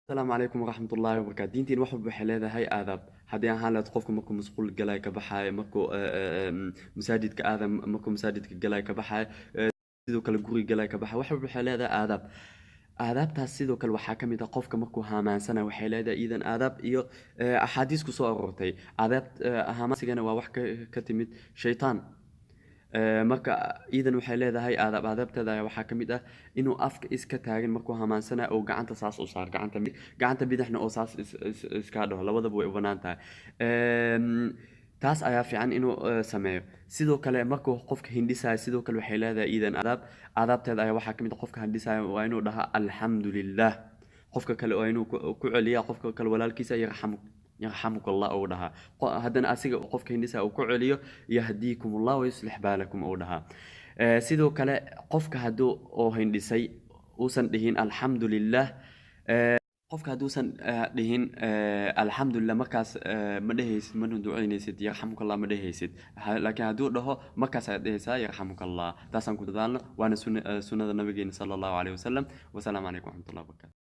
السلام عليكم ورحمة الله وبركاته دينتين wax walba waxay leedahay aadaab haddii ahaan lahayd qofka markuu masquul galay ka baxay markuu masaajidka aadan markuu masaajidka galay ka baxay sidoo kale guriga galay ka baxay wax walba waxay leedahay aadaab aadaabtaas sidoo kale waxaa ka mid ah qofka markuu haamaansana waxay leedahay iidan aadaab iyo axaadiis ku soo aroortay aadaab haamaansigana waa wax ka timid shaytaan marka iidan waxay leedahay aadaabteeda ayaa waxaa ka mid ah inuu afka iska taagin markuu hamaansana oo gacanta saas u saar gacanta bidixna oo saas iska dhaho labadaba way u bannaan tahay taas ayaa fiican inuu sameeyo sidoo kale markuu qofka hindhisayo sidoo kale waxay leedahay iidan aadaabteeda ayaa waxaa ka mid ah qofka hindhisayo waa inuu dhahaa alxamdulilah qofka kale waa inuu ku celiyaa qofka kale walaalkiisa يرحمك الله أودها هذا أسيق قف كهندسة أو كعليو يهديكم الله ويصلح بالكم أودها سيدو كلا قف كهدو أو هندسي وسن دهين الحمد لله قف كهدو سن دهين الحمد لله مكاس مدهيس من دعين يسد يرحمك الله مدهيسد لكن هدو ده مكاس دهيسا يرحمك الله تاسم كتدان وأنا سنة النبي صلى الله عليه وسلم والسلام عليكم ورحمة الله وبركاته